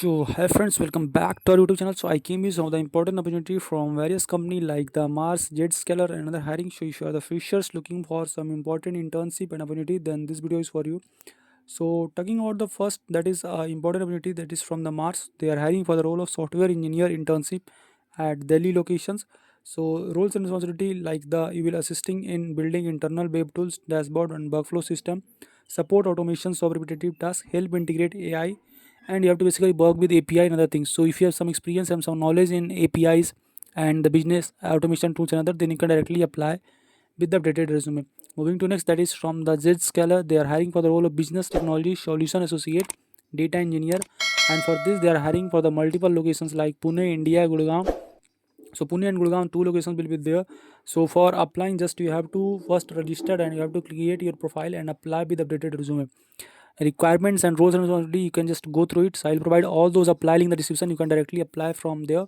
So, hi friends, welcome back to our YouTube channel. So, I came with some of the important opportunity from various company like the Mars, Jetscaler, and other hiring. So, if you are the freshers looking for some important internship and opportunity, then this video is for you. So, talking about the first, that is important opportunity that is from the Mars. They are hiring for the role of software engineer internship at Delhi locations. So, roles and responsibility like the you will assisting in building internal web tools, dashboard, and workflow system, support automations of repetitive tasks, help integrate AI, and you have to basically work with API and other things. So if you have some experience and some knowledge in APIs and the business automation tools and other, then you can directly apply with the updated resume. Moving to next, that is from the Zscaler. They are hiring for the role of business technology solution associate, data engineer, and for this they are hiring for the multiple locations like Pune, India, Gurgaon. So Pune and Gurgaon, two locations will be there. So for applying, just you have to first register and you have to create your profile and apply with updated resume. Requirements and roles and responsibility, you can just go through it. So I'll provide all those apply link in the description. You can directly apply from there.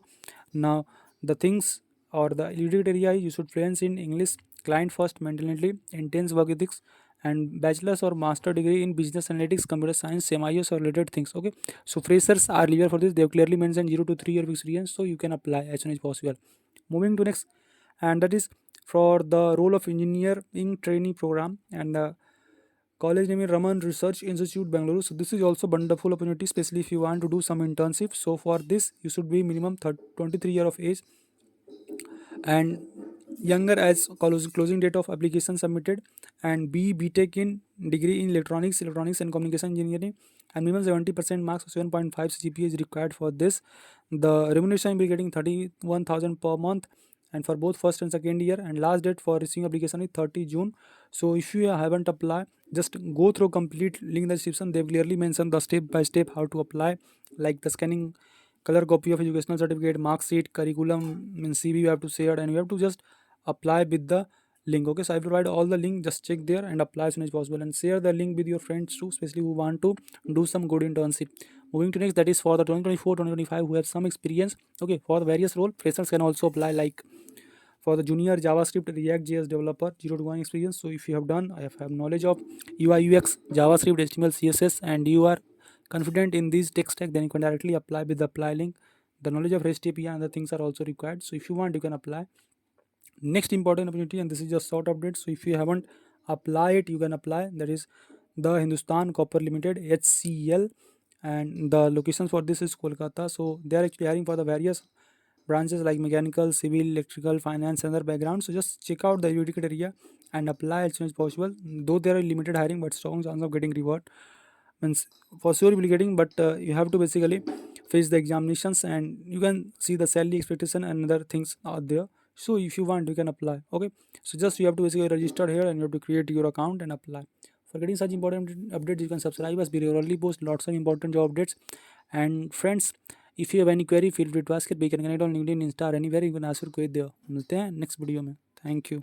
Now the things or the eligibility area, you should fluence in English, client first mentality, intense work ethics, and bachelor's or master degree in business analytics, computer science, MIS or related things. Okay, so freshers are eligible for this. They have clearly mentioned 0 to 3 year of experience, so you can apply as soon as possible. Moving to next, and that is for the role of engineering trainee program, and the college name is Raman Research Institute, Bangalore. So this is also wonderful opportunity, especially if you want to do some internship. So for this, you should be minimum 23 year of age and younger as closing date of application submitted, and BTech in degree in electronics and communication engineering, and minimum 70% marks, 7.5 GPA is required for this. The remuneration will be getting 31,000 per month, and for both first and second year, and last date for receiving application is 30 June. So if you haven't applied, just go through complete link in the description. They've clearly mentioned the step by step how to apply, like the scanning color copy of educational certificate, mark sheet, curriculum, means CV you have to share, and you have to just apply with the link. Okay, so I provide all the link, just check there and apply as soon as possible, and share the link with your friends too, especially who want to do some good internship. Moving to next, that is for the 2024-2025 who have some experience. Okay, for the various role, freshers can also apply, like for the junior JavaScript React JS developer, 0 to 1 experience. So if you have done, I have knowledge of UI UX, JavaScript, HTML, CSS, and you are confident in these tech stack, then you can directly apply with the apply link. The knowledge of REST API and other things are also required. So if you want, you can apply. Next important opportunity, and this is just short update. So if you haven't applied it, you can apply. That is the Hindustan Copper Limited, HCL, and the locations for this is Kolkata. So they are actually hiring for the various branches like mechanical, civil, electrical, finance, and other background. So just check out the UD criteria and apply as soon as possible. Though there are limited hiring, but strong chance of getting reward. Means for sure you will be getting, but you have to basically face the examinations, and you can see the salary expectation and other things are there. So if you want, you can apply. Okay, so just you have to basically register here and you have to create your account and apply. For getting such important updates, you can subscribe us. We regularly post lots of important job updates. And friends, if you have any query, feel free to ask it. We can connect on LinkedIn, Insta, or anywhere. You can ask your query there. मिलते हैं next video में. Thank you.